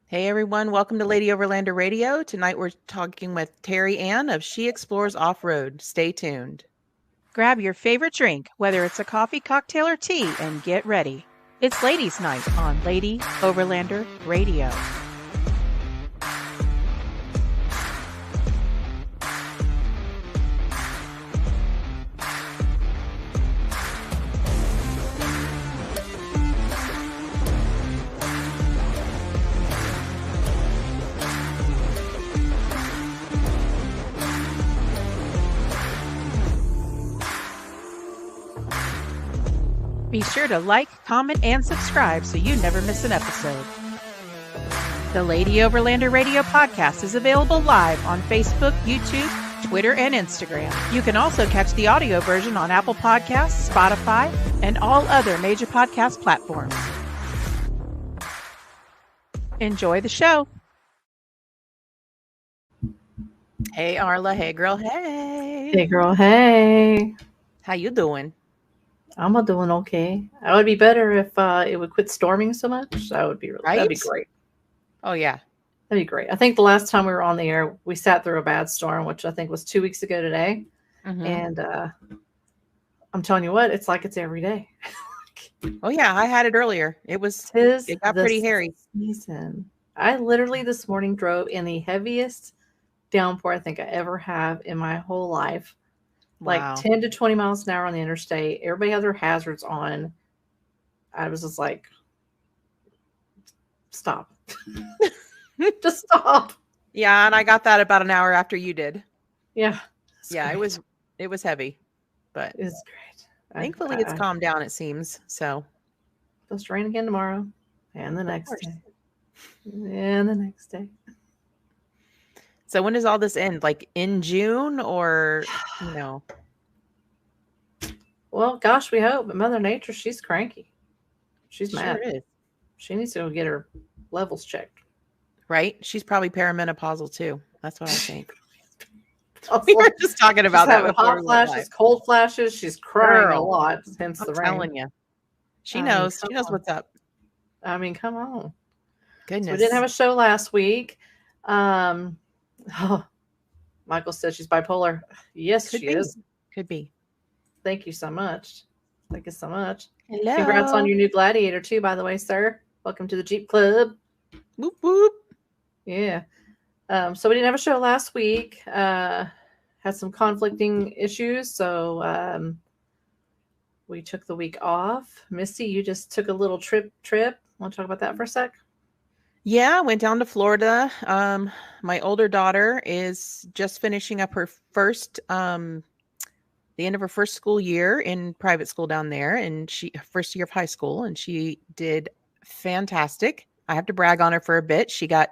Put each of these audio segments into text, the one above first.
Hey everyone, welcome to Lady Overlander Radio. Tonight we're talking with Teri Anne of She Explores Off-Road. Stay tuned. Grab your favorite drink, whether it's a coffee, cocktail, or tea, and get ready. It's Ladies' Night on Lady Overlander Radio. Be sure to like, comment, and subscribe so you never miss an episode. The Lady Overlander Radio podcast is available live on Facebook, YouTube, Twitter, and Instagram. You can also catch the audio version on Apple Podcasts, Spotify, and all other major podcast platforms. Enjoy the show. Hey Arla, hey girl, hey. Hey girl, hey. How you doing? I'm doing okay. I would be better if it would quit storming so much. That'd be great. Oh yeah. That'd be great. I think the last time we were on the air, we sat through a bad storm, which I think was 2 weeks ago today. Mm-hmm. And I'm telling you what, it's like it's every day. Oh yeah, I had it earlier. It got pretty hairy. Season. I literally this morning drove in the heaviest downpour I think I ever have in my whole life. Like 10 to 20 miles an hour on the interstate. Everybody had their hazards on. I was just like, stop. Just stop. Yeah, and I got that about an hour after you did. Yeah. Yeah, great. It was heavy. But it's great. Thankfully it's calmed down, it seems. So supposed to rain again tomorrow. And the next day. And the next day. So when does all this end? Like in June or, Well, gosh, we hope. But Mother Nature, she's cranky. She's mad. Sure is. She needs to go get her levels checked. Right? She's probably perimenopausal too. That's what I think. We were just talking about that before. Hot flashes, cold flashes. She's crying a lot. Hence the rain. I'm telling you. She knows. She knows what's up. I mean, come on. Goodness. So we didn't have a show last week. Michael said she's bipolar. Yes, she is. Could be. Thank you so much. Thank you so much. Hello. Congrats on your new Gladiator too, by the way, sir. Welcome to the Jeep Club. Whoop whoop. Yeah. So we didn't have a show last week. Had some conflicting issues, so we took the week off. Missy, you just took a little trip. Want to talk about that for a sec? Yeah, I went down to Florida. My older daughter is just finishing up her the end of her first school year in private school down there, and first year of high school, and she did fantastic. I have to brag on her for a bit. She got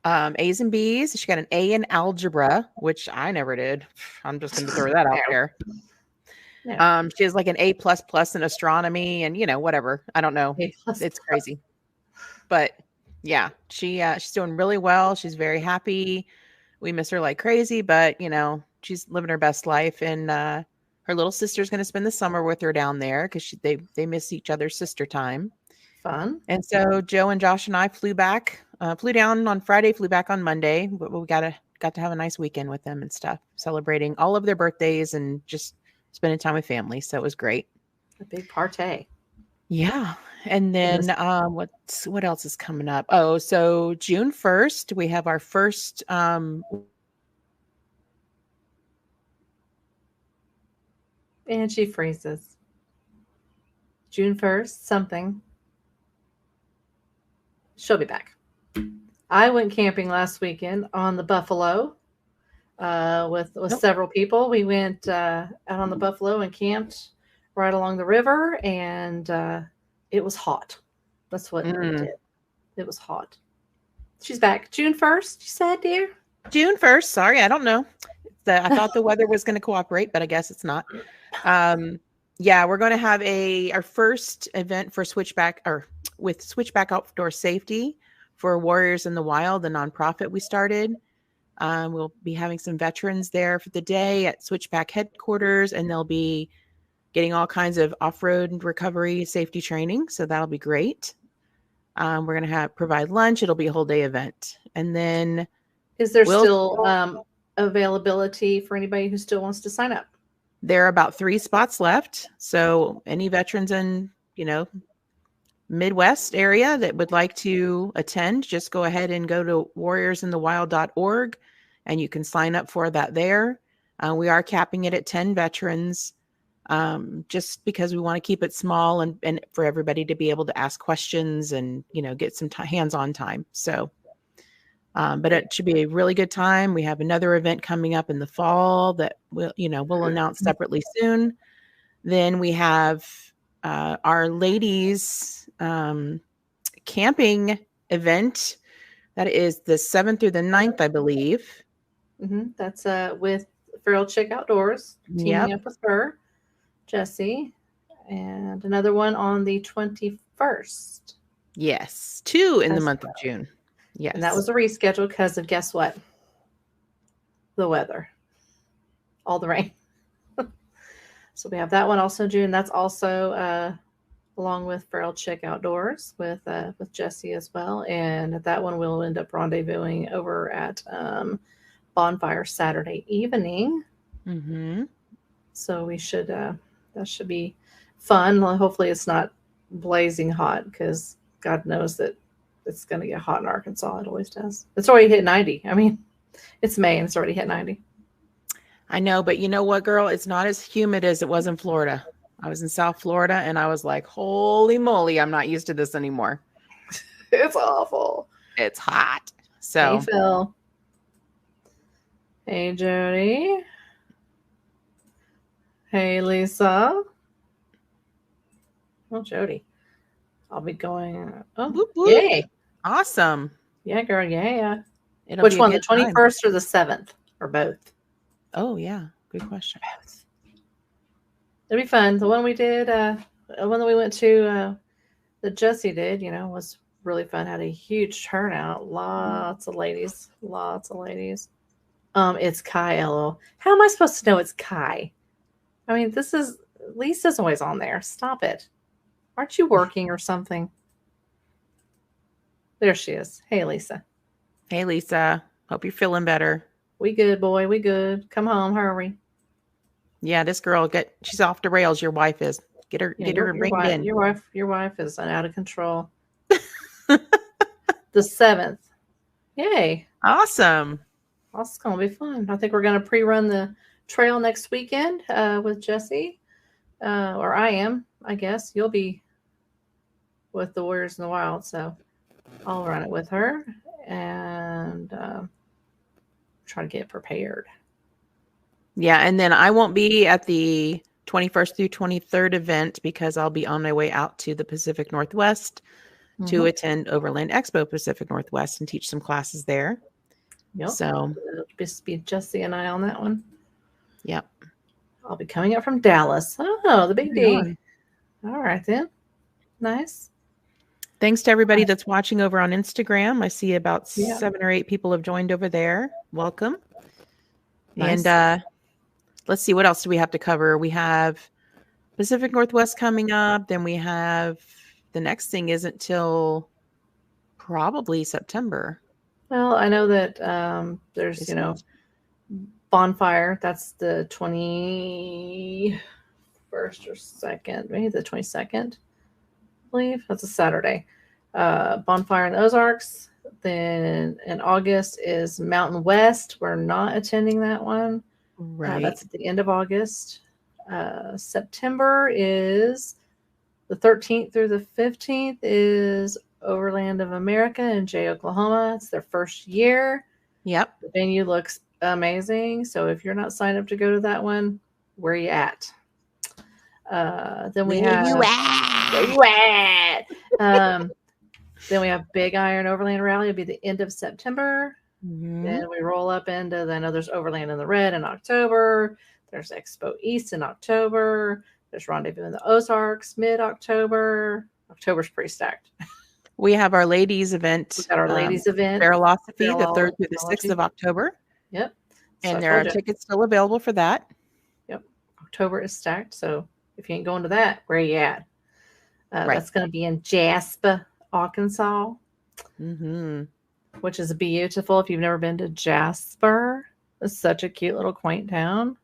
A's and B's. She got an A in algebra, which I never did. I'm just going to throw that out there. Yeah. She has like an A++ in astronomy and, whatever. I don't know. It's crazy. But yeah, she's doing really well. She's very happy. We miss her like crazy, but she's living her best life. And her little sister's going to spend the summer with her down there because they miss each other's sister time. Fun. And so Joe and Josh and I flew down on Friday, flew back on Monday. But we got to have a nice weekend with them and stuff, celebrating all of their birthdays and just spending time with family. So it was great. A big party. Yeah. And then what else is coming up? Oh, so June 1st, we have our first and she freezes. June 1st, something. She'll be back. I went camping last weekend on the Buffalo with several people. We went out on the Buffalo and camped right along the river, and it was hot. That's what we did. It was hot. She's back. June 1st, you said, dear? June 1st. Sorry, I don't know. I thought the weather was going to cooperate, but I guess it's not. Yeah, we're going to have our first event for Switchback Outdoor Safety for Warriors in the Wild, the nonprofit we started. We'll be having some veterans there for the day at Switchback headquarters, and they'll be getting all kinds of off-road recovery safety training. So that'll be great. We're going to provide lunch. It'll be a whole day event. And then Is there still availability for anybody who still wants to sign up? There are about 3 spots left. So any veterans in, Midwest area that would like to attend, just go ahead and go to warriorsinthewild.org and you can sign up for that there. We are capping it at 10 veterans just because we want to keep it small and for everybody to be able to ask questions and, get some hands-on time. So, but it should be a really good time. We have another event coming up in the fall that we'll announce separately soon. Then we have our ladies camping event that is the 7th through the 9th, I believe. Mm-hmm. That's with Feral Chick Outdoors, teaming up with her, Jessie, and another one on the 21st. Yes, 2 in the month of June. Yes, and that was a reschedule because of guess what? The weather, all the rain. So we have that one also in June. That's also along with Feral Chick Outdoors with Jessie as well. And that one will end up rendezvousing over at Bonfire Saturday evening. Mm-hmm. So we should that should be fun. Hopefully it's not blazing hot because God knows that it's going to get hot in Arkansas. It always does. It's already hit 90. I mean, it's May and it's already hit 90. I know, but you know what, girl? It's not as humid as it was in Florida. I was in South Florida and I was like, holy moly, I'm not used to this anymore. It's awful. It's hot. So, hey, Phil. Hey, Jody. Hey, Lisa. Oh, Jody. I'll be going. Oh, whoop, whoop. Yay. Awesome. Yeah, girl. Yeah. Which one, the 21st or the 7th? Or both? Oh, yeah. Good question. Both. It'll be fun. The one we did, one that we went to, that Jessie did, was really fun. Had a huge turnout. Lots of ladies. It's Kai, LO. How am I supposed to know it's Kai? I mean, Lisa's always on there. Stop it. Aren't you working or something? There she is. Hey, Lisa. Hey, Lisa. Hope you're feeling better. We good, boy. We good. Come home. Hurry. Yeah, this girl, she's off the rails. Your wife is. Get her ringed in. Your wife is out of control. The 7th. Yay. Awesome. That's going to be fun. I think we're going to pre-run the trail next weekend with Jessie. Or I am, I guess. You'll be with the Warriors in the Wild, so I'll run it with her and try to get prepared. Yeah, and then I won't be at the 21st through 23rd event because I'll be on my way out to the Pacific Northwest to attend Overland Expo Pacific Northwest and teach some classes there. Yep. So just be Jessie and I on that one. Yep. I'll be coming up from Dallas. Oh, the big D. All right, then. Nice. Thanks to everybody that's watching over on Instagram. I see about 7 or 8 people have joined over there. Welcome. Nice. And let's see, what else do we have to cover? We have Pacific Northwest coming up. Then we have the next thing isn't till probably September. Well, I know that there's, Bonfire. That's the 21st or 2nd, maybe the 22nd, I believe. That's a Saturday. Bonfire in the Ozarks. Then in August is Mountain West. We're not attending that one. Right. That's at the end of August. September is the 13th through the 15th is Overland of America in Jay, Oklahoma. It's their first year. Yep. The venue looks amazing. So if you're not signed up to go to that one, where are you at? Then we have where you at? Then we have Big Iron Overland Rally. It'll be the end of September. Then we roll up into, I know there's Overland in the Red in October. There's Expo East in October. There's Rendezvous in the Ozarks mid-October. October's pretty stacked. We have our ladies event. We've got our ladies event. Philosophy, the 3rd through the 6th of October. Yep. And there are tickets still available for that. Yep. October is stacked. So if you ain't going to that, where are you at? That's going to be in Jasper, Arkansas, Mm-hmm. which is beautiful. If you've never been to Jasper, it's such a cute little quaint town.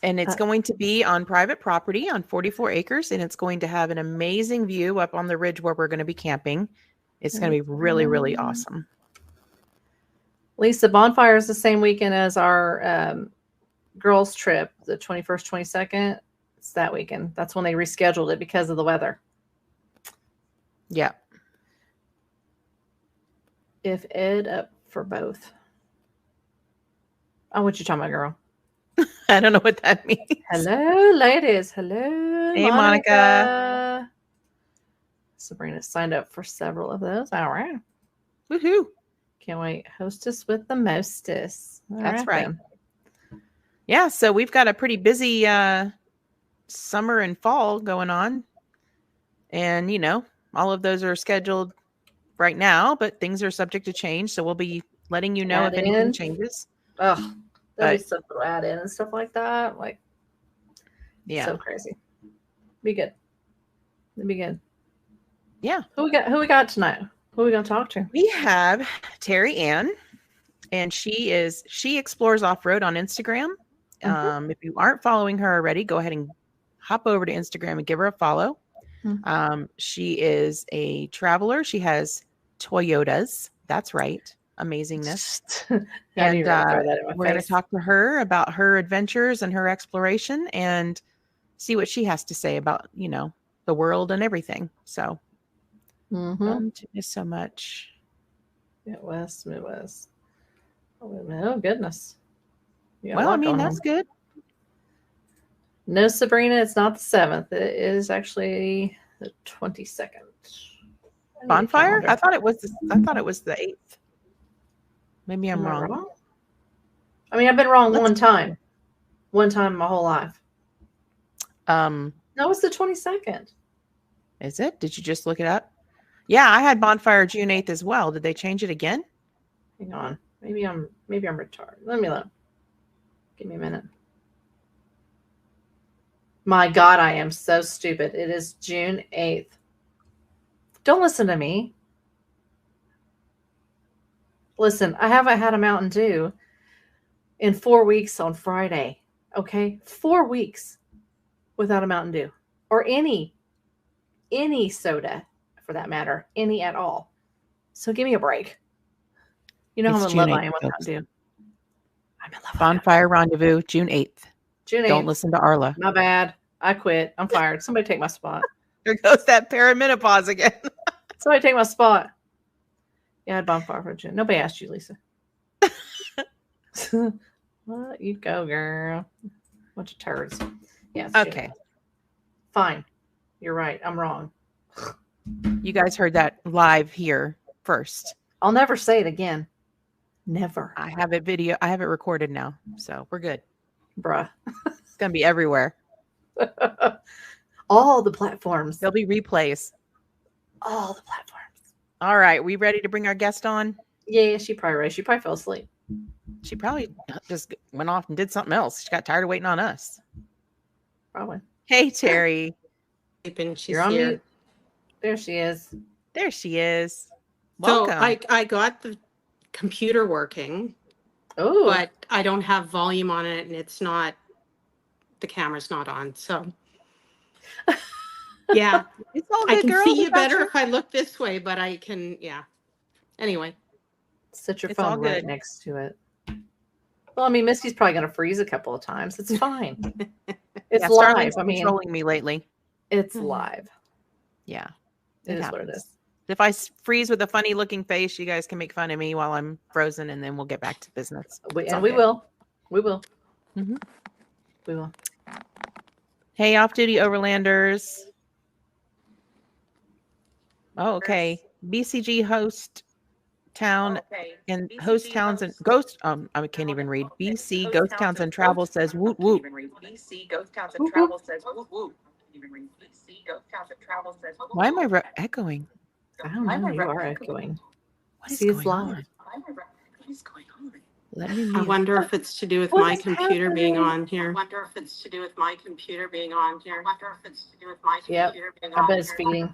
And it's going to be on private property on 44 acres, and it's going to have an amazing view up on the ridge where we're going to be camping. It's going to be really, really awesome. Lisa, bonfire is the same weekend as our girls' trip, the 21st, 22nd. It's that weekend. That's when they rescheduled it because of the weather. Yeah. If Ed up for both. Oh, what you talking about, girl? I don't know what that means. Hello, ladies. Hello, Hey, Monica. Sabrina signed up for several of those. All right. Woohoo. Can't wait. Hostess with the mostess. That's right. Then. Yeah, so we've got a pretty busy summer and fall going on. And, all of those are scheduled right now, but things are subject to change. So we'll be letting you know if anything changes. Oh, there'll be stuff to add in and stuff like that. Like, yeah, so crazy. Be good. It'll be good. Yeah. Who we got tonight? Who are we gonna talk to? We have Teri Anne, and she explores off-road on Instagram. Mm-hmm. If you aren't following her already, go ahead and hop over to Instagram and give her a follow. Mm-hmm. She is a traveler. She has Toyotas. That's right. Amazingness. And we're going to talk to her about her adventures and her exploration and see what she has to say about, the world and everything. So, so much. Midwest. Oh, goodness. Well, I mean, that's good. No, Sabrina, it's not the 7th. It is actually the 22nd. Bonfire? I thought it was the 8th. Maybe I'm wrong. I mean, I've been wrong one time in my whole life. No, it's the 22nd. Is it? Did you just look it up? Yeah, I had bonfire June 8th as well. Did they change it again? Hang on. Maybe I'm retarded. Let me look. Give me a minute. My God, I am so stupid. It is June 8th. Don't listen to me. Listen, I haven't had a Mountain Dew in 4 weeks on Friday. Okay? 4 weeks without a Mountain Dew. Or any soda, for that matter. Any at all. So give me a break. You know how in love I am with Mountain Dew. I'm in love with Bonfire Rendezvous, June 8th. June 8th. Don't listen to Arla. My bad. I quit. I'm fired. Somebody take my spot. There goes that perimenopause again. Somebody take my spot. Yeah, I had bonfire for June. Nobody asked you, Lisa. Well, you go, girl. Bunch of turds. Yeah. Okay. June. Fine. You're right. I'm wrong. You guys heard that live here first. I'll never say it again. Never. I have it recorded now. So we're good. Bruh. It's going to be everywhere. All the platforms. There'll be replays. All the platforms. All right. We ready to bring our guest on? Yeah, she probably fell asleep. She probably just went off and did something else. She got tired of waiting on us. Probably. Hey, Teri. She's here. There she is. There she is. Welcome. So I got the computer working. Oh. But I don't have volume on it, and the camera's not on. So yeah. It's all good, I can girl. see you better if I look this way, but I can, yeah. Anyway. Set your phone right next to it. Well, I mean, Misty's probably going to freeze a couple of times. It's fine. It's live. I mean, controlling me lately. It's live. Yeah. It is what it is. If I freeze with a funny looking face, you guys can make fun of me while I'm frozen, and then we'll get back to business. We will. Mm-hmm. We will. Hey, off-duty overlanders. Oh, okay. BCG host town and host towns and ghost. I can't even read. BC Ghost Towns and Travel says woot woot. BC Ghost Towns and Travel says woot woot. Why am I echoing? I don't know. You are echoing. What is going on? What is going on? Let me I wonder if it's to do with my computer being on here. Yep. I bet it's feeding.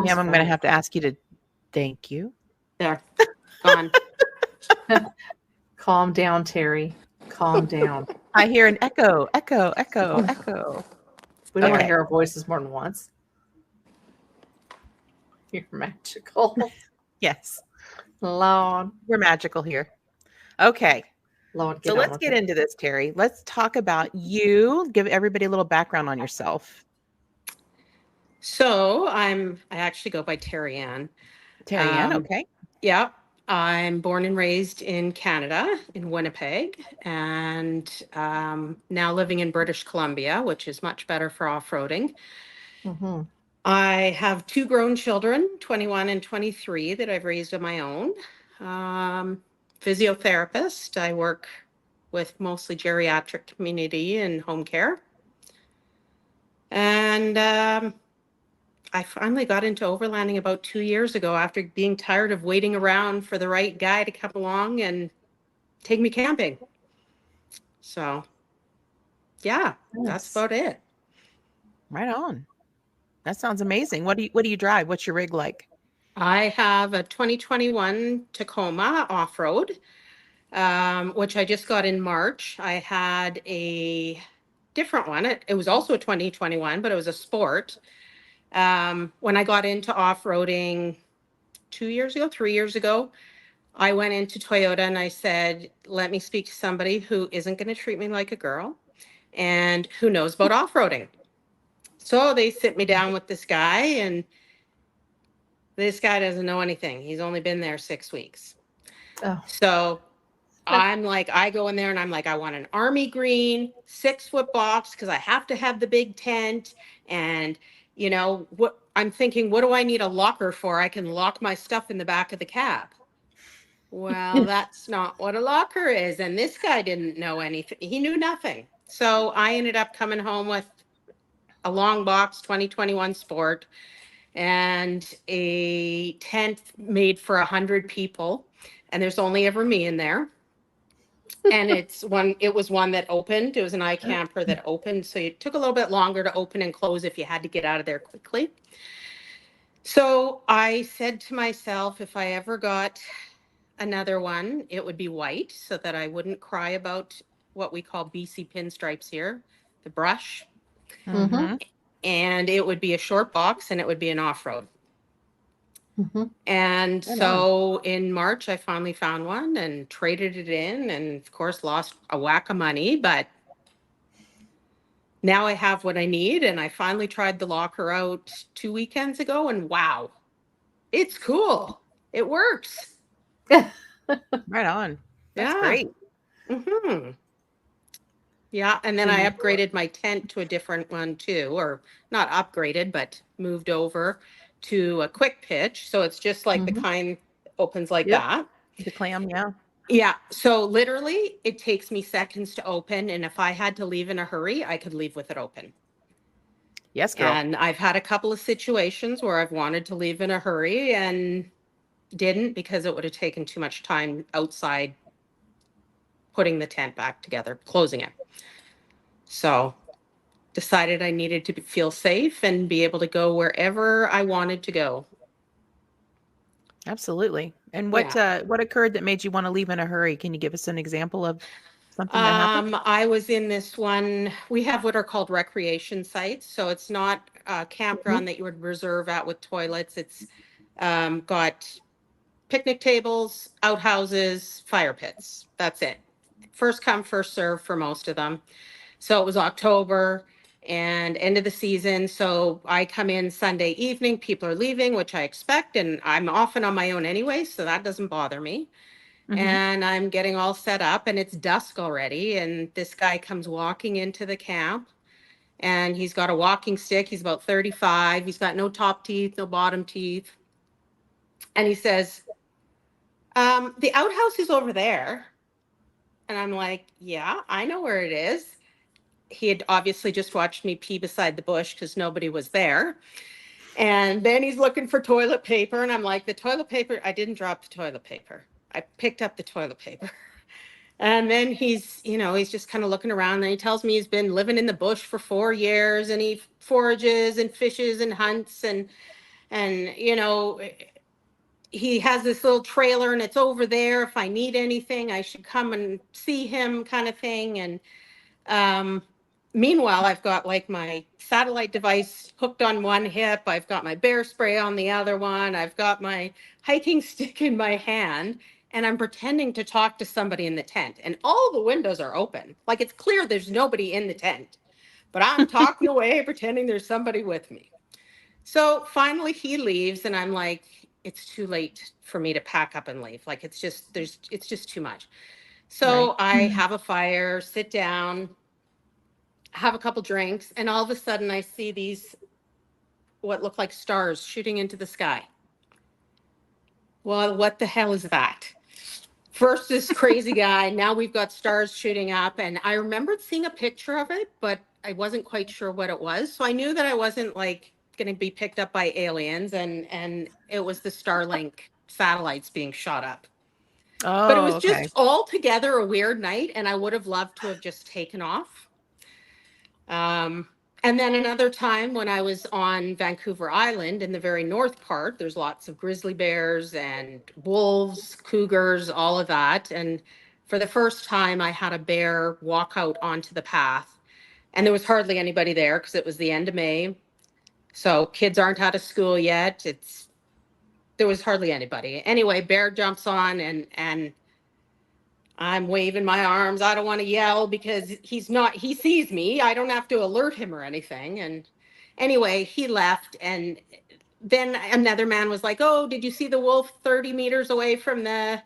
Ma'am, I'm going to have to ask you to thank you. There. Gone. Calm down, Teri. Calm down. I hear an echo, echo, echo, echo. We don't want to Okay. hear our voices more than once. You're magical. Yes, Lord. we're magical here. Okay. Lord, So let's get into this, Teri. Let's talk about you. Give everybody a little background on yourself. So I actually go by Teri Anne. Teri Anne, okay. Yeah. I'm born and raised in Canada, in Winnipeg, and now living in British Columbia, which is much better for off-roading. Mm-hmm. I have 2 grown children, 21 and 23, that I've raised on my own. Physiotherapist. I work with mostly geriatric community and home care. And I finally got into overlanding about 2 years ago after being tired of waiting around for the right guy to come along and take me camping. So, yeah, that's Nice. about it. Right on. That sounds amazing. What do you drive? What's your rig like? I have a 2021 Tacoma off-road, which I just got in March. I had a different one. It was also a 2021, but it was a sport. When I got into off-roading 3 years ago, I went into Toyota and I said, let me speak to somebody who isn't going to treat me like a girl and who knows about off-roading. So they sit me down with this guy, and this guy doesn't know anything. He's only been there 6 weeks. Oh. So I'm like, I go in there and I'm like, I want an army green 6-foot box because I have to have the big tent. And, you know, what I'm thinking, what do I need a locker for? I can lock my stuff in the back of the cab. Well, that's not what a locker is. And this guy didn't know anything. He knew nothing. So I ended up coming home with a long box 2021 Sport and a tent made for 100 people. And there's only ever me in there. And it was one that opened. It was an iCamper that opened. So it took a little bit longer to open and close if you had to get out of there quickly. So I said to myself, if I ever got another one, it would be white so that I wouldn't cry about what we call BC pinstripes here, the brush. Mm-hmm. And it would be a short box and it would be an off-road. Mm-hmm. And Right so in March, I finally found one and traded it in, and of course lost a whack of money, but now I have what I need. And I finally tried the locker out 2 weekends ago, and wow, it's cool. It works. Right on. That's Yeah. great. Mm-hmm. Yeah, and then I upgraded my tent to a different one too, or not upgraded, but moved over to a quick pitch. So it's just like the kind that opens like Yep. that. The clam, yeah. Yeah, so literally it takes me seconds to open, and if I had to leave in a hurry, I could leave with it open. Yes, girl. And I've had a couple of situations where I've wanted to leave in a hurry and didn't because it would have taken too much time outside putting the tent back together, closing it. So decided I needed to feel safe and be able to go wherever I wanted to go. Absolutely. And what occurred that made you want to leave in a hurry? Can you give us an example of something that happened? I was in this one. We have what are called recreation sites. So it's not a campground that you would reserve out with toilets. It's got picnic tables, outhouses, fire pits. That's it. First come, first serve for most of them. So it was October and end of the season. So I come in Sunday evening, people are leaving, which I expect, and I'm often on my own anyway, so that doesn't bother me. And I'm getting all set up and it's dusk already. And this guy comes walking into the camp and he's got a walking stick. He's about 35. He's got no top teeth, no bottom teeth. And he says, the outhouse is over there. And I'm like, yeah, I know where it is. He had obviously just watched me pee beside the bush because nobody was there. And then he's looking for toilet paper. And I'm like, the toilet paper, I didn't drop the toilet paper. I picked up the toilet paper. And then he's just kind of looking around. And he tells me he's been living in the bush for 4 years and he forages and fishes and hunts. And And, he has this little trailer and it's over there. If I need anything, I should come and see him, kind of thing. And meanwhile, I've got like my satellite device hooked on one hip. I've got my bear spray on the other one. I've got my hiking stick in my hand, and I'm pretending to talk to somebody in the tent. And all the windows are open. Like, it's clear there's nobody in the tent, but I'm talking away, pretending there's somebody with me. So finally he leaves, and I'm like, it's too late for me to pack up and leave. Like, it's just too much. So Right. I have a fire, sit down, have a couple drinks, and all of a sudden I see these, what look like stars shooting into the sky. Well, what the hell is that? First, this crazy guy, now we've got stars shooting up. And I remembered seeing a picture of it, but I wasn't quite sure what it was. So I knew that I wasn't like going to be picked up by aliens, and it was the Starlink satellites being shot up. But it Oh, was okay. just altogether a weird night, and I would have loved to have just taken off. And then another time when I was on Vancouver Island in the very north part, there's lots of grizzly bears and wolves, cougars, all of that. And for the first time, I had a bear walk out onto the path, and there was hardly anybody there because it was the end of May. So kids aren't out of school yet. There was hardly anybody. Anyway, bear jumps on, and I'm waving my arms. I don't want to yell because he sees me. I don't have to alert him or anything. And anyway, he left. And then another man was like, oh, did you see the wolf 30 meters away from the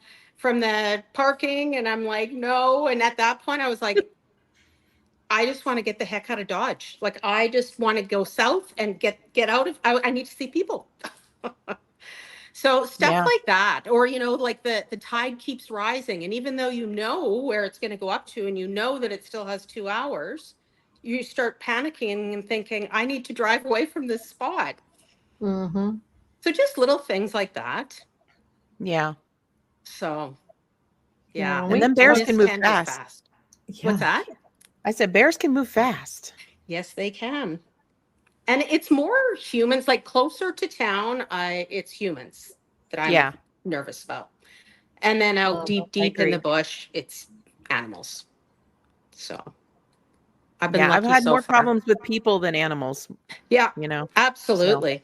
parking? And I'm like, no. And at that point I was like, I just want to get the heck out of Dodge. Like, I just want to go south and get out of, I need to see people. So stuff Yeah. like that, or, like the tide keeps rising. And even though you know where it's going to go up to, and you know that it still has 2 hours, you start panicking and thinking, I need to drive away from this spot. Mm-hmm. So just little things like that. Yeah. So, Yeah, yeah. when And then we bears talk- can move Can be fast. Yeah. What's that? I said bears can move fast. Yes, they can. And it's more humans, like closer to town. It's humans that I'm Yeah. nervous about. And then out Oh, deep I in the agree. bush, it's animals. So I've been Yeah, I've lucky had so more far. problems with people than animals, Yeah, So absolutely.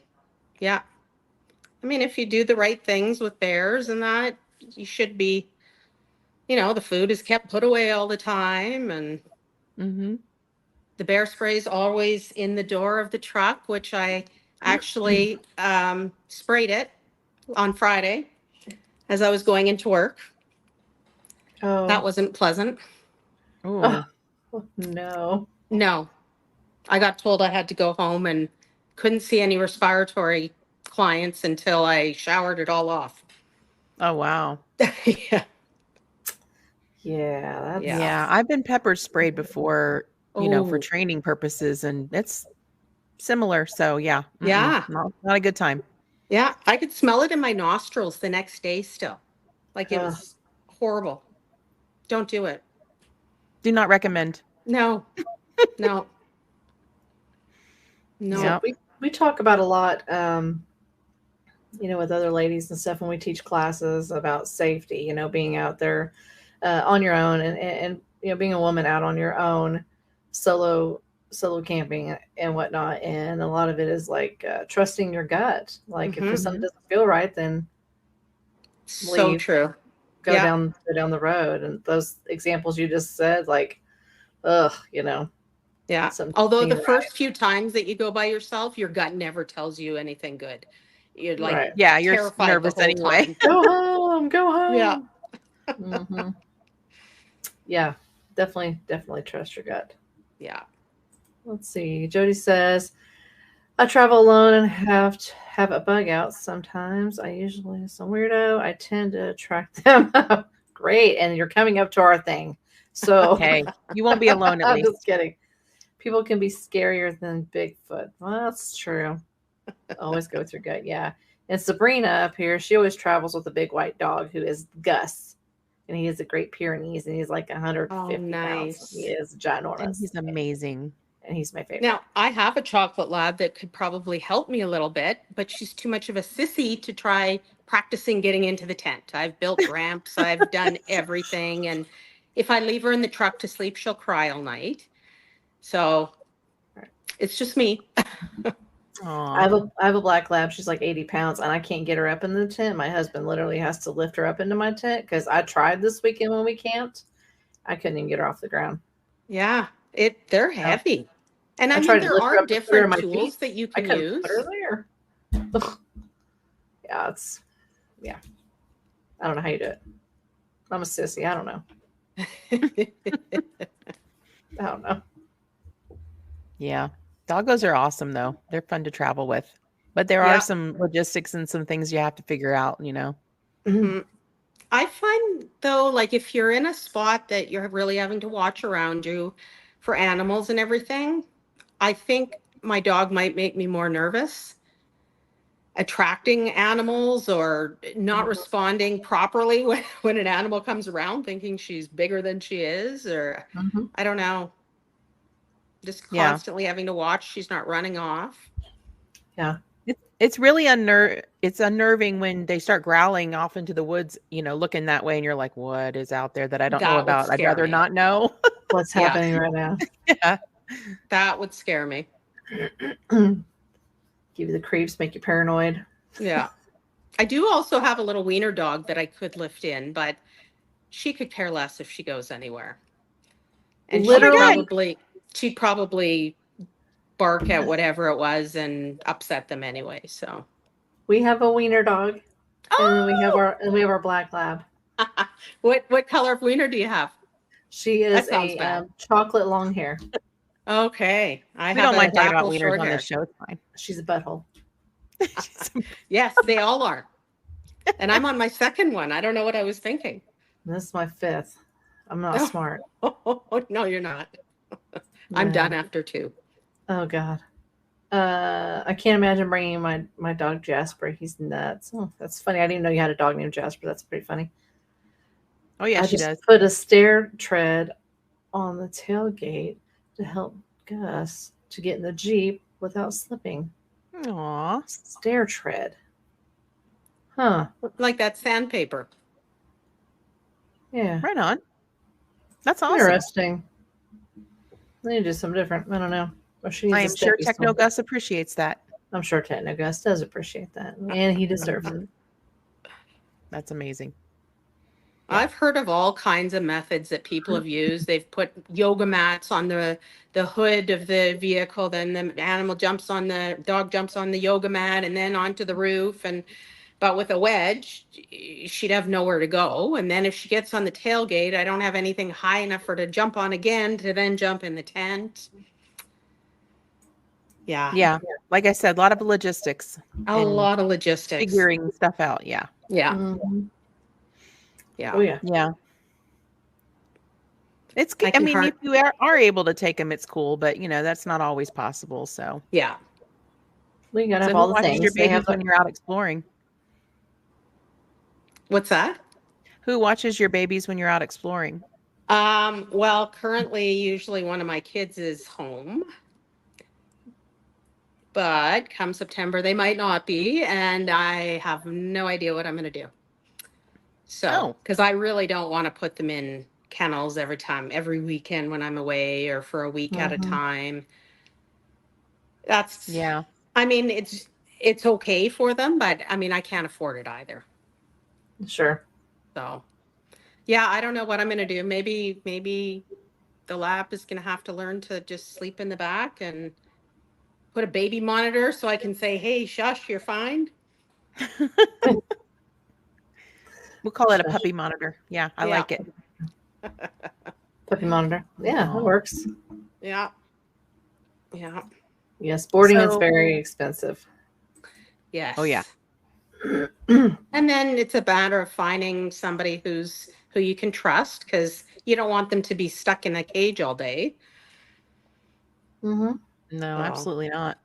Yeah. I mean, if you do the right things with bears and that, you should be, the food is kept put away all the time, and mhm. the bear spray is always in the door of the truck, which I actually sprayed it on Friday as I was going into work. Oh. That wasn't pleasant. Ooh. Oh, no. No, I got told I had to go home and couldn't see any respiratory clients until I showered it all off. Oh, wow. Yeah. Yeah, that's Yeah. Yeah, I've been pepper sprayed before, for Oh. training purposes, and it's similar. So yeah. Yeah. Not a good time. Yeah. I could smell it in my nostrils the next day still. Like, it Ugh. was horrible. Don't do it. Do not recommend. No. No. No. Yeah. we talk about a lot, with other ladies and stuff when we teach classes about safety, being out there on your own, and being a woman out on your own, solo camping and whatnot. And a lot of it is like trusting your gut. Like, if something doesn't feel right, then So leave. true. go Yeah. down the road. And those examples you just said, like, ugh, Yeah. something Although the seemed first few times that you go by yourself, your gut never tells you anything good. You're like right. Yeah, you're terrified nervous the whole anyway. time. Go home. Yeah. hmm Yeah, definitely trust your gut. Yeah. Let's see. Jody says, I travel alone and have to have a bug out sometimes. I usually, some weirdo, I tend to track them up. Great. And you're coming up to our thing. So Hey, you won't be alone at I'm least. just kidding. People can be scarier than Bigfoot. Well, that's true. Always go with your gut. Yeah. And Sabrina up here, she always travels with a big white dog who is Gus. And he is a Great Pyrenees, and he's like 150 Oh, nice. pounds. He is And ginormous. he's amazing. and he's my favorite. Now, I have a chocolate lab that could probably help me a little bit, but she's too much of a sissy to try practicing getting into the tent. I've built ramps, I've done everything. And if I leave her in the truck to sleep, she'll cry all night. So it's just me. I have a black lab. She's like 80 pounds, and I can't get her up in the tent. My husband literally has to lift her up into my tent because I tried this weekend when we camped. I couldn't even get her off the ground. Yeah, they're heavy. And I tried mean, to there lift her are up and put her in different my tools feet. that you I can couldn't use. put her there. Yeah. I don't know how you do it. I'm a sissy. I don't know. I don't know. Yeah. Doggos are awesome, though. They're fun to travel with. But there Yeah. are some logistics and some things you have to figure out, you know. Mhm. I find though, like if you're in a spot that you're really having to watch around you for animals and everything, I think my dog might make me more nervous. Attracting animals or not responding properly when an animal comes around, thinking she's bigger than she is, or Mhm. I don't know. Just Yeah. constantly having to watch she's not running off. Yeah. It's really it's unnerving when they start growling off into the woods, you know, looking that way, and you're like, what is out there that I don't know That would about? I'd scare rather me. not know. What's Yeah. happening right now? Yeah. That would scare me. Give you the creeps, make you paranoid. Yeah. I do also have a little wiener dog that I could lift in, but she could care less if she goes anywhere. And Literally, she'd probably bark at whatever it was and upset them anyway. So we have a wiener dog, and then we have oh! our black lab. What color of wiener do you have? She That is sounds a bad. chocolate long hair. Okay. I We have don't mind a talking about dapple wieners short on hair. this show. It's fine. She's a butthole. Yes, they all are. And I'm on my second one. I don't know what I was thinking. This is my fifth. I'm not smart. Oh, no, you're not. I'm Yeah. done after 2. Oh God. I can't imagine bringing my dog Jasper. He's nuts. Oh, that's funny. I didn't even know you had a dog named Jasper. That's pretty funny. Oh, yeah, I she just does. put a stair tread on the tailgate to help Gus to get in the Jeep without slipping. Aw. Stair tread. Huh. Like that sandpaper. Yeah. Right on. That's awesome. Interesting. I need to do something different. I don't know. Or she needs I a am sure stepping Techno stone. Gus appreciates that. I'm sure Techno Gus does appreciate that. And he deserves it. That's amazing. Yeah. I've heard of all kinds of methods that people have used. They've put yoga mats on the hood of the vehicle, then the dog jumps on the yoga mat and then onto the roof. But with a wedge, she'd have nowhere to go. And then if she gets on the tailgate, I don't have anything high enough for her to jump on again to then jump in the tent. Yeah. Yeah. Like I said, a lot of logistics. A and lot of logistics. Figuring stuff out. Yeah. Yeah. Mhm. Yeah. Oh yeah. Yeah. It's, I I can mean, heart- if you are able to take them, it's cool, but you know, that's not always possible. So, Yeah. We gotta so have who all the watches things. your They have babies when you're out exploring? What's that? Who watches your babies when you're out exploring? Well, currently, usually one of my kids is home. But come September, they might not be. And I have no idea what I'm going to do. So, because I really don't want to put them in kennels every weekend when I'm away or for a week at a Mhm. time. Yeah. I mean, it's okay for them, but I mean, I can't afford it either. Sure. So, yeah, I don't know what I'm going to do. Maybe the lab is going to have to learn to just sleep in the back and put a baby monitor so I can say, "Hey, shush, you're fine." We'll call it a puppy monitor. Yeah, I Yeah. like it. Puppy monitor. Yeah, that works. Yeah. Yeah. Yes, boarding is So- very expensive. Yes. Oh, yeah. And then it's a matter of finding somebody who you can trust, because you don't want them to be stuck in a cage all day. Mm-hmm. No, Oh. absolutely not.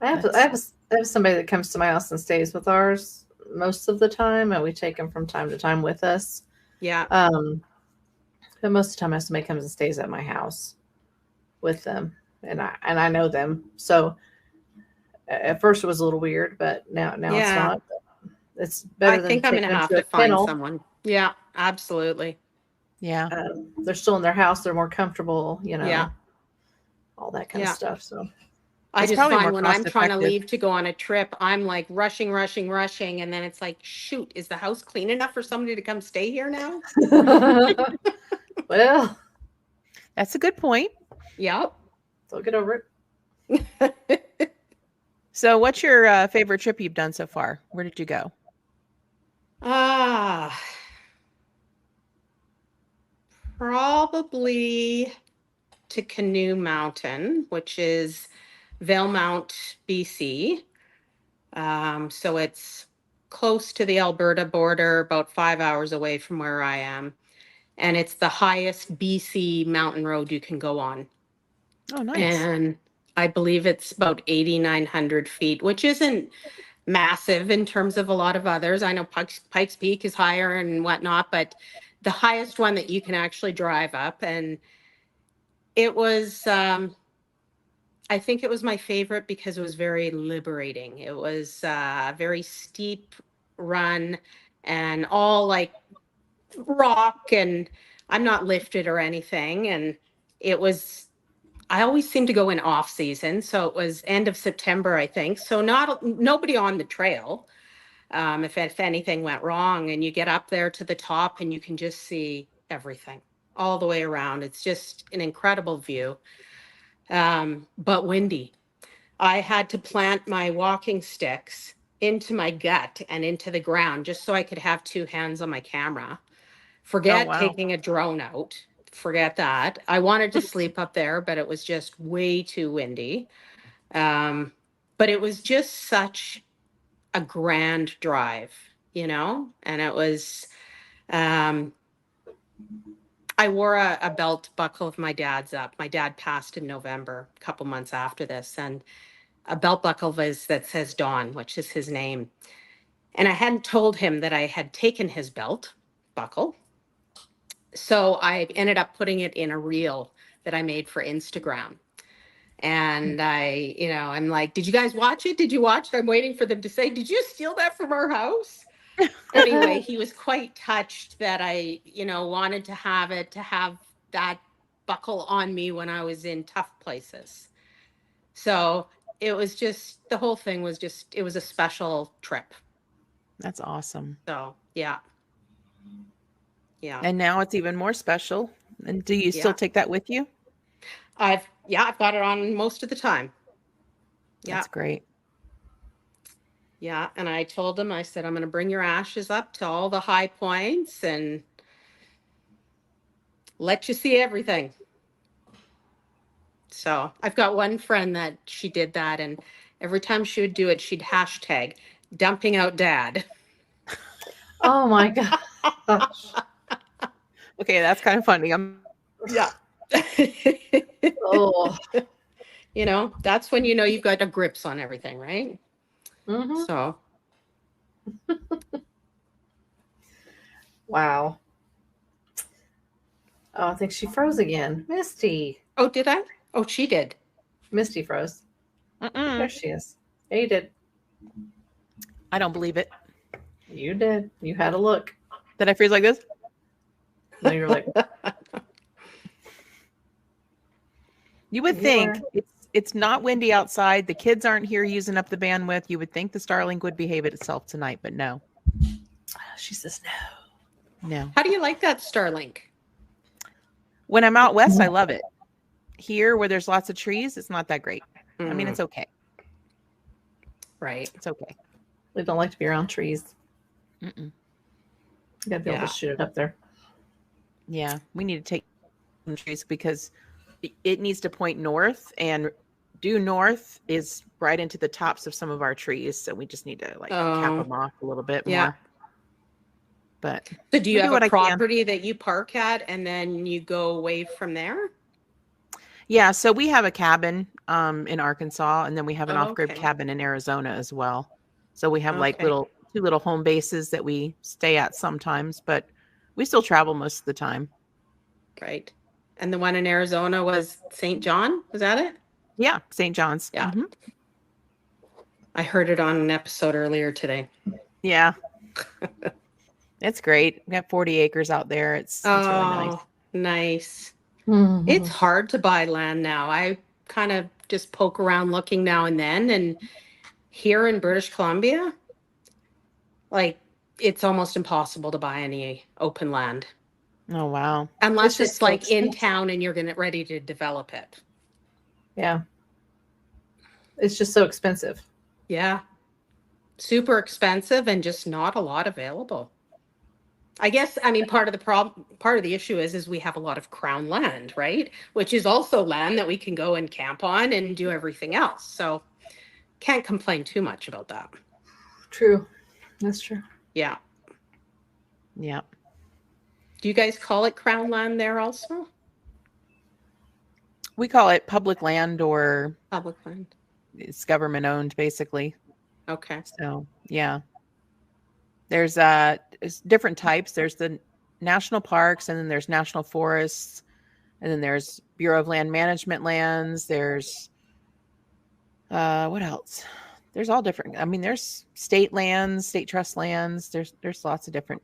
I have somebody that comes to my house and stays with ours most of the time, and we take them from time to time with us. Yeah. But most of the time, somebody comes and stays at my house with them. and I know them. So at first it was a little weird, but now it's Yeah. not. It's I better than think I'm going taking to them have to a to find kennel. someone. Yeah, absolutely. Yeah. They're still in their house. They're more comfortable, Yeah. all that kind of Yeah. stuff. So I It's just probably more find when I'm cost trying to effective. leave to go on a trip, I'm like rushing, rushing, rushing. And then it's like, shoot, is the house clean enough for somebody to come stay here now? well, That's a good point. Yep. they'll get over it. So, what's your favorite trip you've done so far? Where did you go? Ah, probably to Canoe Mountain, which is Valemount, BC. So it's close to the Alberta border, about 5 hours away from where I am. And it's the highest BC mountain road you can go on. Oh, nice. And I believe it's about 8,900 feet, which isn't massive in terms of a lot of others. I know Pikes Peak is higher and whatnot, but the highest one that you can actually drive up. And it was, I think it was my favorite because it was very liberating. It was a very steep run and all like rock, and I'm not lifted or anything. And it was, I always seem to go in off season. So it was end of September, I think. So nobody on the trail. If anything went wrong, and you get up there to the top and you can just see everything all the way around. It's just an incredible view. But windy. I had to plant my walking sticks into my gut and into the ground just so I could have two hands on my camera. Oh, Forget wow. taking a drone out. Forget that. I wanted to sleep up there, but it was just way too windy. Um, but it was just such a grand drive, and it was, um, I wore a belt buckle of my dad's up. My dad passed in November, a couple months after this, and a belt buckle that says Don, which is his name. And I hadn't told him that I had taken his belt buckle. So I ended up putting it in a reel that I made for Instagram. And I'm like, did you guys watch it? Did you watch it? I'm waiting for them to say, did you steal that from our house? Anyway, he was quite touched that I, wanted to have that buckle on me when I was in tough places. So it was just, the whole thing was just, it was a special trip. That's awesome. So, yeah. Yeah. And now it's even more special. And do you still Yeah. take that with you? I've got it on most of the time. Yeah. That's great. Yeah. And I told him, I said, I'm going to bring your ashes up to all the high points and let you see everything. So I've got one friend that she did that, and every time she would do it, she'd hashtag dumping out dad. Oh my gosh. Okay, that's kind of funny. Yeah. Oh. That's when you've got the grips on everything, right? Mm-hmm. So. Wow. Oh, I think she froze again. Misty. Oh, did I? Oh, she did. Misty froze. Mm-mm. There she is. Yeah, you did. I don't believe it. You did. You had a look. Did I freeze like this? No, you're like, You would You think are. it's not windy outside. The kids aren't here using up the bandwidth. You would think the Starlink would behave itself tonight, but no. she says no. No. How do you like that Starlink? When I'm out west, I love it. Here, where there's lots of trees, it's not that great. I mean, it's okay. Right. It's okay. We don't like to be around trees. Mm-mm. You gotta be able to shoot it up there. Yeah, we need to take some trees because it needs to point north, and due north is right into the tops of some of our trees. So we just need to cap them off a little bit more. But so do you have what a I can. property that you park at and then you go away from there? Yeah, so we have a cabin in Arkansas, and then we have an off-grid Okay. cabin in Arizona as well. So we have like Okay. two little home bases that we stay at sometimes, but we still travel most of the time. Right. And the one in Arizona was St. John? Was that it? Yeah, St. John's. Yeah. Mhm. I heard it on an episode earlier today. Yeah. It's great. We got 40 acres out there. It's really nice. Oh, nice. Mhm. It's hard to buy land now. I kind of just poke around looking now and then. And here in British Columbia, like it's almost impossible to buy any open land Oh, wow. unless just it's so like in expensive. town and you're gonna ready to develop it. Yeah. It's just so expensive. Yeah. Super expensive and just not a lot available. I guess, I mean, part of the issue is we have a lot of crown land, right? Which is also land that we can go and camp on and do everything else. So can't complain too much about that. True. That's true. Yeah. Yeah. Do you guys call it crown land there also? We call it public land, or Public land. it's government owned, basically. Okay. So, yeah. There's different types. There's the national parks, and then there's national forests, and then there's Bureau of Land Management lands. There's what else? There's all different. I mean, there's state lands, state trust lands. There's lots of different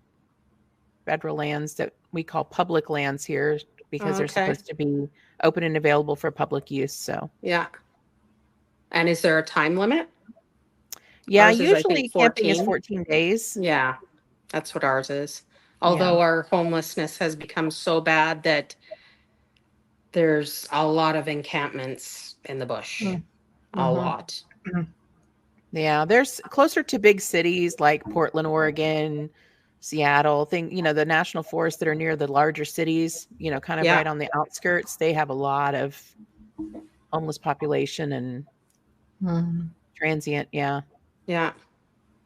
federal lands that we call public lands here because they're Okay. supposed to be open and available for public use. So, Yeah. And is there a time limit? yeah, Ours is, I usually think, camping is 14. 14 days. Yeah. That's what ours is. Although our homelessness has become so bad that there's a lot of encampments in the bush. A Mhm. lot. Yeah, there's closer to big cities like Portland, Oregon, Seattle, the national forests that are near the larger cities, kind of Yeah. right on the outskirts. They have a lot of homeless population and Mhm. transient. Yeah. Yeah.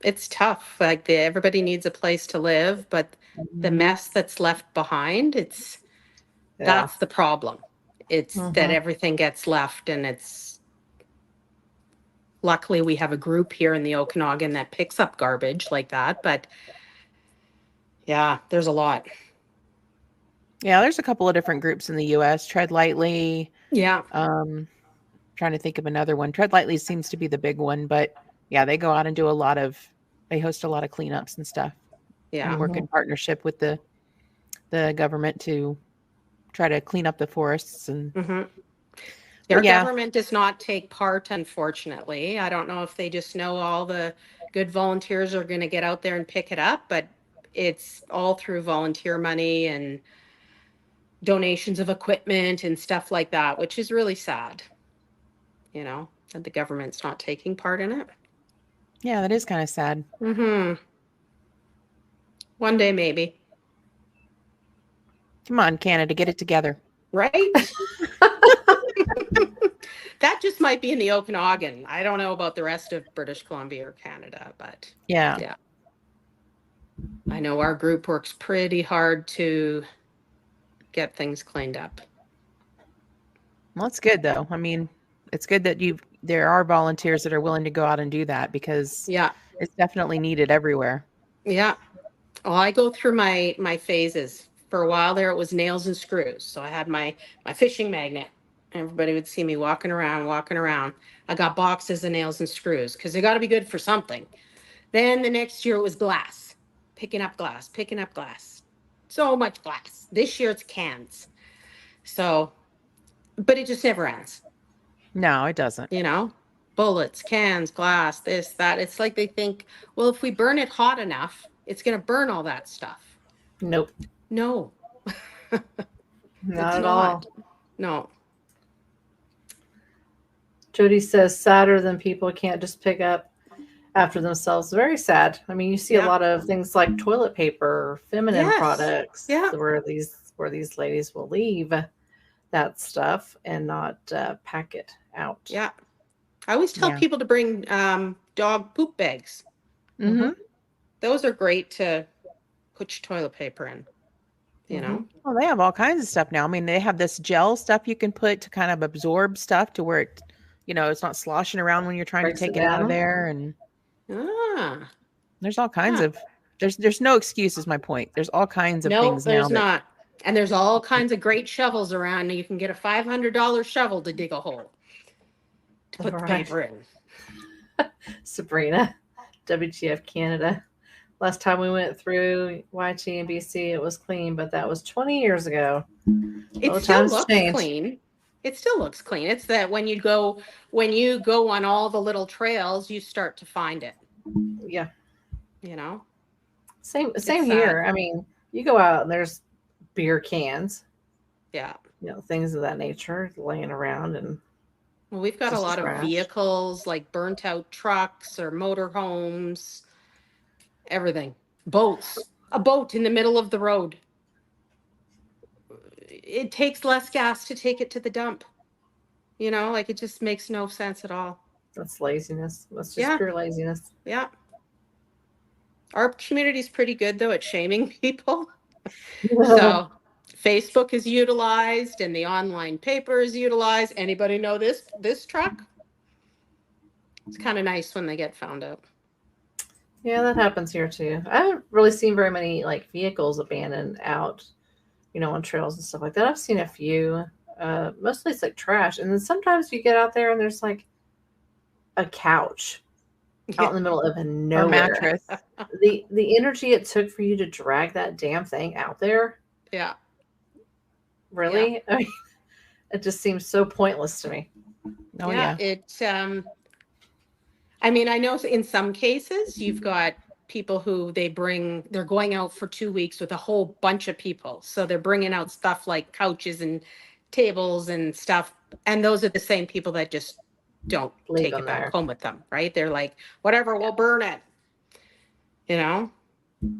It's tough. Like everybody needs a place to live, but the mess that's left behind, that's the problem. It's that Mhm. everything gets left, and luckily we have a group here in the Okanagan that picks up garbage like that, but yeah, there's a lot. Yeah, there's a couple of different groups in the US. Tread Lightly. Yeah. Trying to think of another one. Tread Lightly seems to be the big one, but yeah, they go out and they host a lot of cleanups and stuff. Yeah. And work in partnership with the government to try to clean up the forests. And Our yeah. government does not take part, unfortunately. I don't know if they just know all the good volunteers are going to get out there and pick it up, but it's all through volunteer money and donations of equipment and stuff like that, which is really sad, that the government's not taking part in it. Yeah, that is kind of sad. One day, maybe. Come on, Canada, get it together. Right? That just might be in the Okanagan. I don't know about the rest of British Columbia or Canada, but Yeah. I know our group works pretty hard to get things cleaned up. Well, it's good though. I mean, it's good that there are volunteers that are willing to go out and do that, because it's definitely needed everywhere. Yeah. Well, I go through my phases. For a while there, it was nails and screws. So I had my fishing magnet. Everybody would see me walking around. I got boxes of nails and screws because they got to be good for something. Then the next year it was glass, picking up glass. So much glass. This year it's cans. So, but it just never ends. No, it doesn't. Bullets, cans, glass, this, that. It's like they think, well, if we burn it hot enough, it's going to burn all that stuff. Nope. No. Not at all. No. Jody says sadder than people can't just pick up after themselves. Very sad. I mean, you see a lot of things like toilet paper, feminine products, where these ladies will leave that stuff and not pack it out. Yeah. I always tell people to bring dog poop bags. Those are great to put your toilet paper in, Well, they have all kinds of stuff now. I mean, they have this gel stuff you can put to kind of absorb stuff to where it, it's not sloshing around when you're trying to take it out of there. And there's all kinds of, there's no excuse is my point. There's all kinds of things now. No, there's not. And there's all kinds of great shovels around. You can get a $500 shovel to dig a hole. to put the Right. paper in. Sabrina, WTF Canada. Last time we went through YT and BC, it was clean, but that was 20 years ago. It Well, still times looks change. clean. It still looks clean. It's that when you go on all the little trails, you start to find it, Yeah, you know? same It's here. sad. I mean, you go out and there's beer cans, Yeah. things of that nature laying around, and Well, we've got a just lot of trash. vehicles, like burnt out trucks or motorhomes, everything. Boats. A boat in the middle of the road. It takes less gas to take it to the dump. Like it just makes no sense at all. That's laziness. That's just Yeah. pure laziness. Yeah. Our community's pretty good though at shaming people. So Facebook is utilized and the online paper is utilized. Anybody know this truck? It's kind of nice when they get found out. Yeah, that happens here too. I haven't really seen very many like vehicles abandoned out, on trails and stuff like that. I've seen a few. Mostly it's like trash, and then sometimes you get out there and there's like a couch out in the middle of Or nowhere. mattress. The energy it took for you to drag that damn thing out there, Yeah. really? I mean, it just seems so pointless to me. Oh yeah. I mean, I know in some cases you've got people who they're going out for 2 weeks with a whole bunch of people. So they're bringing out stuff like couches and tables and stuff. And those are the same people that just don't Leave take them it back there. home with them, right? They're like, whatever, we'll burn it.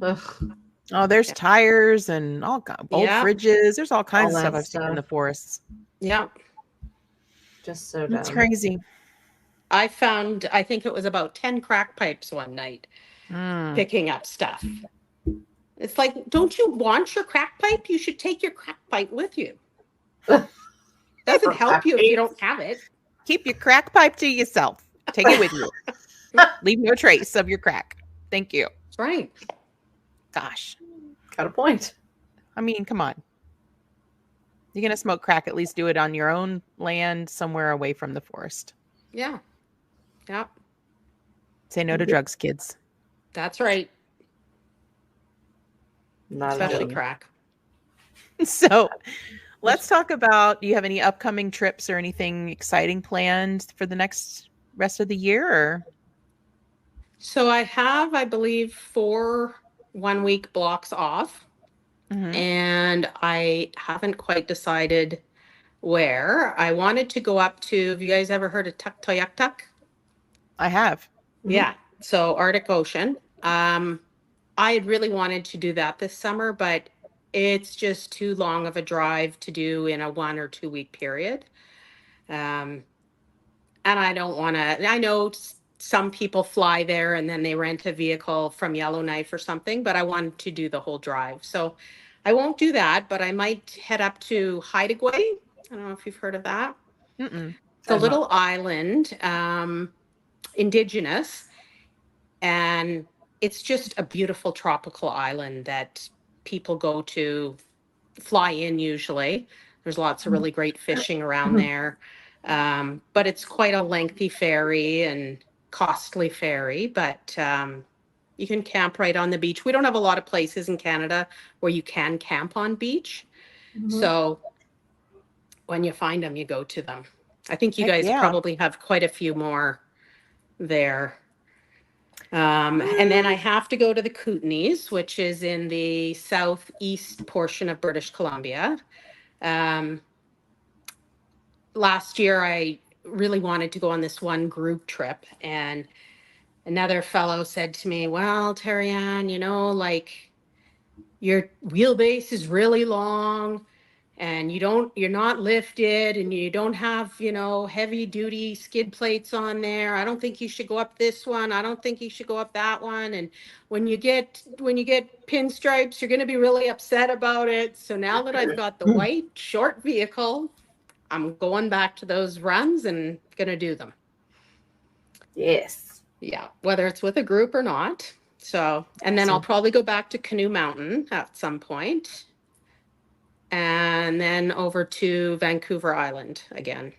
Ugh, Oh, there's Yeah. tires and old Yeah. fridges. There's all kinds All of stuff that I've seen in the stuff. forests. Yeah. just so It's dumb. crazy. I think it was about 10 crack pipes one night Mm. picking up stuff. It's like, don't you want your crack pipe? You should take your crack pipe with you. Doesn't help you if you don't have it. Keep your crack pipe to yourself. Take it with you. Leave no trace of your crack. Thank you. That's right. Gosh. Got a point. I mean, come on. You're going to smoke crack, at least do it on your own land somewhere away from the forest. Yeah. Yeah. Say no to drugs, kids. That's right. Not Especially enough. crack. So let's talk about, do you have any upcoming trips or anything exciting planned for the next rest of the year? Or? So I have, I believe, 4 1-week blocks off. Mhm. And I haven't quite decided where. I wanted to go up to, have you guys ever heard of Tuktoyaktuk? I have. Mhm. Yeah. So Arctic Ocean. I had really wanted to do that this summer, but it's just too long of a drive to do in a 1 or 2 week period. And I don't want to, I know some people fly there and then they rent a vehicle from Yellowknife or something, but I wanted to do the whole drive. So I won't do that, but I might head up to Hideaway. I don't know if you've heard of that. Mm-mm. It's a I've little island, indigenous, and it's just a beautiful tropical island that people go to fly in usually. There's lots of really great fishing around there. But it's quite a lengthy ferry and costly ferry, but you can camp right on the beach. We don't have a lot of places in Canada where you can camp on beach. Mhm. So when you find them, you go to them. I think you Heck guys yeah. probably have quite a few more there. And then I have to go to the Kootenays, which is in the southeast portion of British Columbia. Last year, I really wanted to go on this one group trip, and another fellow said to me, well, Teri Anne, like your wheelbase is really long and you're not lifted and you don't have, heavy duty skid plates on there. I don't think you should go up this one. I don't think you should go up that one. And when you get pinstripes, you're going to be really upset about it. So now that I've got the white short vehicle, I'm going back to those runs and going to do them. Yes. Yeah, whether it's with a group or not. So, and then I'll Awesome. probably go back to Canoe Mountain at some point. And then over to Vancouver Island again.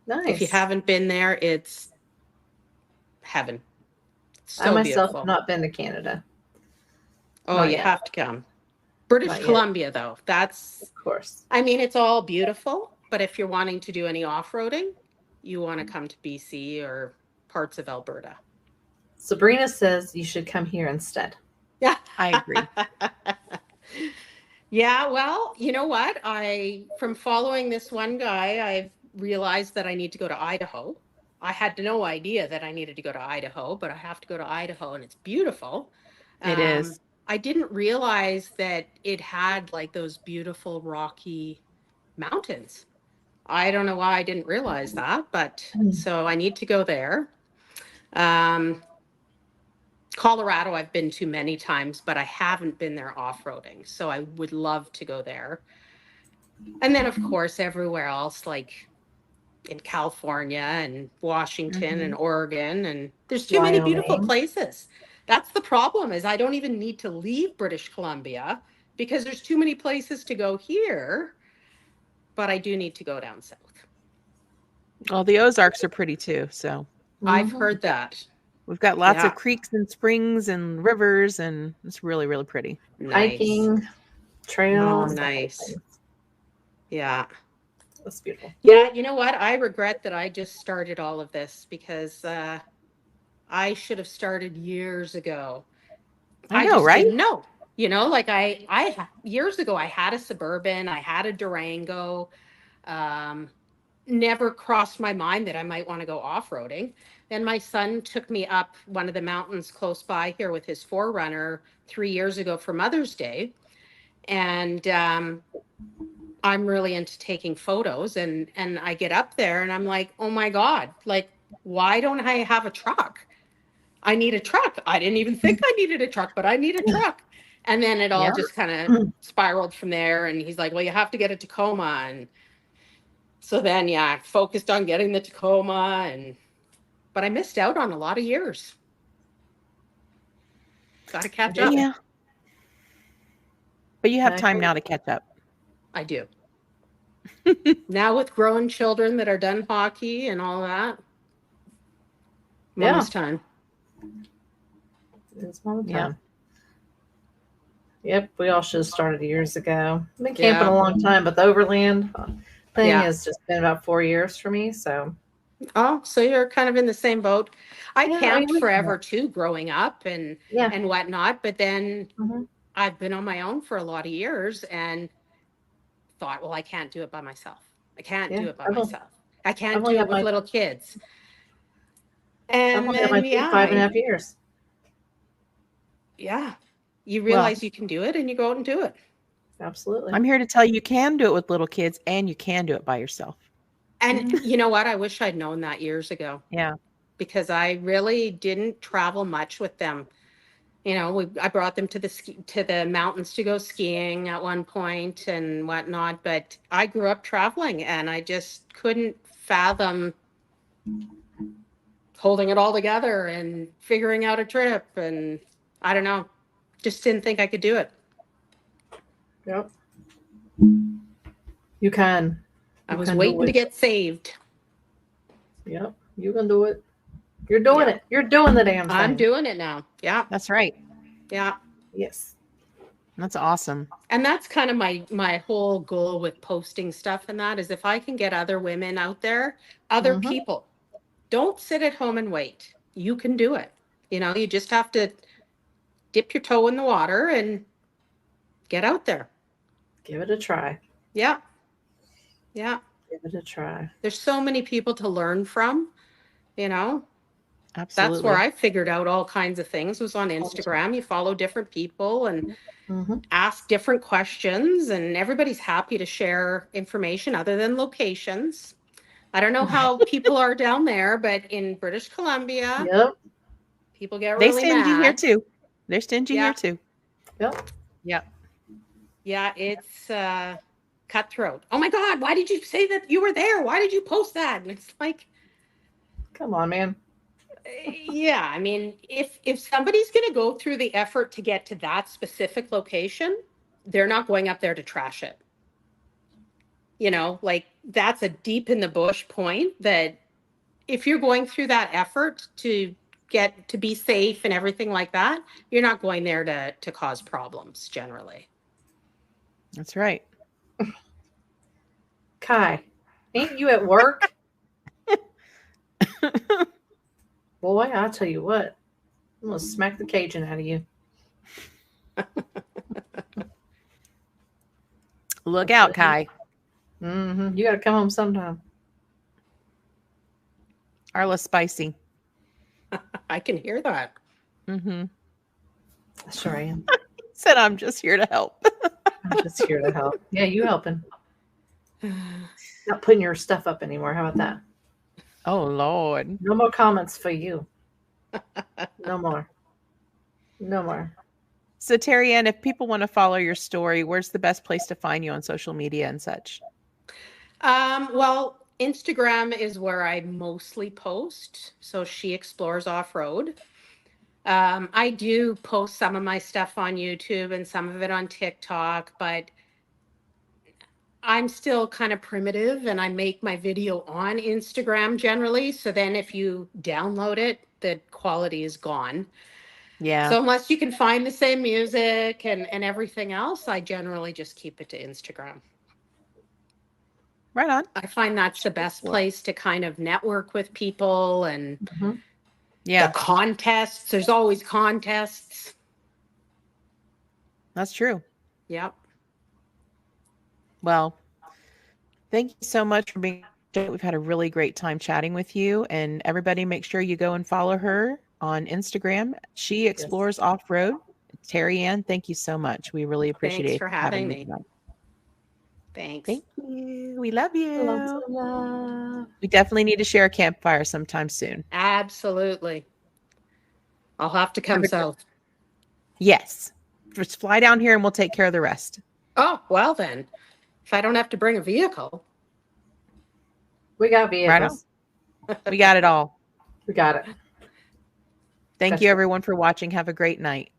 Nice. If you haven't been there, it's heaven. I So myself beautiful. have not been to Canada. Oh, Not you yet. have to come. British Not yet. Columbia, though, that's, Of course. I mean, it's all beautiful, but if you're wanting to do any off-roading, you want to come to BC or parts of Alberta. Sabrina says you should come here instead. Yeah. I agree. Yeah, well, you know what? From following this one guy, I've realized that I need to go to Idaho. I had no idea that I needed to go to Idaho, but I have to go to Idaho and it's beautiful. It is. I didn't realize that it had like those beautiful rocky mountains. I don't know why I didn't realize that, but so I need to go there. Colorado, I've been to many times, but I haven't been there off-roading. So I would love to go there. And then, of course, everywhere else, like in California and Washington and Oregon. And there's too many beautiful Wyoming. places. That's the problem, is I don't even need to leave British Columbia because there's too many places to go here. But I do need to go down south. Well, the Ozarks are pretty too. So I've heard that. we've got lots Yeah. of creeks and springs and rivers, and it's really, really pretty. Nice. Hiking, trails. Oh, nice. Yeah. That's beautiful. Yeah, you know what? I regret that I just started all of this because I should have started years ago. I know, just right? didn't know. You know, like years ago, I had a Suburban, I had a Durango. Never crossed my mind that I might want to go off-roading. Then my son took me up one of the mountains close by here with his 4Runner 3 years ago for Mother's Day. And I'm really into taking photos and I get up there and I'm like, oh my God, like, why don't I have a truck? I need a truck. I didn't even think I needed a truck, but I need a truck. And then it all just kind of spiraled from there. And he's like, well, you have to get a Tacoma. And so then, yeah, I focused on getting the Tacoma but I missed out on a lot of years. Got to catch up. Yeah. But you have time now to catch up. I do. Now with grown children that are done hockey and all that. Mom's time. It's mom Yeah. time. Yep, we all should have started years ago. I've been camping a long time, but the overland thing has just been about 4 years for me. So, oh, so you're kind of in the same boat. I Yeah, camped I am. forever too, growing up and whatnot. But then Mhm. I've been on my own for a lot of years and thought, well, I can't do it by myself. I can't do it by myself. I can't do it with little kids. And I've only then, had my 5.5 years. Yeah. You realize you can do it and you go out and do it. Absolutely. I'm here to tell you, you can do it with little kids and you can do it by yourself. And you know what? I wish I'd known that years ago. Yeah. Because I really didn't travel much with them. You know, I brought them to the mountains to go skiing at one point and whatnot. But I grew up traveling and I just couldn't fathom holding it all together and figuring out a trip. And I don't know, just didn't think I could do it. Yep. You can. I was waiting to get saved. Yep. You can do it. You're doing it. You're doing the damn thing. I'm doing it now. Yeah. That's right. Yeah. Yes. That's awesome. And that's kind of my whole goal with posting stuff and that is if I can get other women out there, other people, don't sit at home and wait. You can do it. You know, you just have to dip your toe in the water and get out there. Give it a try. Yeah. Yeah. Give it a try. There's so many people to learn from, you know. Absolutely. That's where I figured out all kinds of things was on Instagram. You follow different people and ask different questions and everybody's happy to share information other than locations. I don't know how people are down there, but in British Columbia, people get really stingy mad. here too. They're stingy here too. Yep. Yep. Yeah, it's cutthroat. Oh my God, why did you say that you were there? Why did you post that? And it's like, come on, man. Yeah, I mean, if somebody's going to go through the effort to get to that specific location, they're not going up there to trash it. Like that's a deep in the bush point that if you're going through that effort to get to be safe and everything like that, you're not going there to cause problems generally. That's right. Kai, ain't you at work? Boy, I'll tell you what. I'm going to smack the Cajun out of you. Look out, Kai. You got to come home sometime. Arla's spicy. I can hear that. Mm-hmm. Sure I am. Said I'm just here to help. I'm just here to help. Yeah, you helping. Not putting your stuff up anymore. How about that? Oh, Lord. No more comments for you. No more. No more. So, Teri Anne, if people want to follow your story, where's the best place to find you on social media and such? Well, Instagram is where I mostly post. So She Explores Off-Road. I do post some of my stuff on YouTube and some of it on TikTok, but I'm still kind of primitive and I make my video on Instagram generally. So then if you download it, the quality is gone. Yeah. So unless you can find the same music and everything else, I generally just keep it to Instagram. Right on. I find that's the best place to kind of network with people and Yeah, the contests. There's always contests. that's true. Yep. Well, thank you so much for being. We've had a really great time chatting with you, and everybody make sure you go and follow her on Instagram. She Explores Off-Road. Teri Anne, thank you so much. We really appreciate Thanks for having me. you. Thanks. Thank you. We love you. Lots of love. We definitely need to share a campfire sometime soon. Absolutely. I'll have to come south. Yes. Just fly down here and we'll take care of the rest. Oh, well then. If I don't have to bring a vehicle. We got vehicles. Right on. We got it all. We got it. Thank you, everyone, for watching. Have a great night.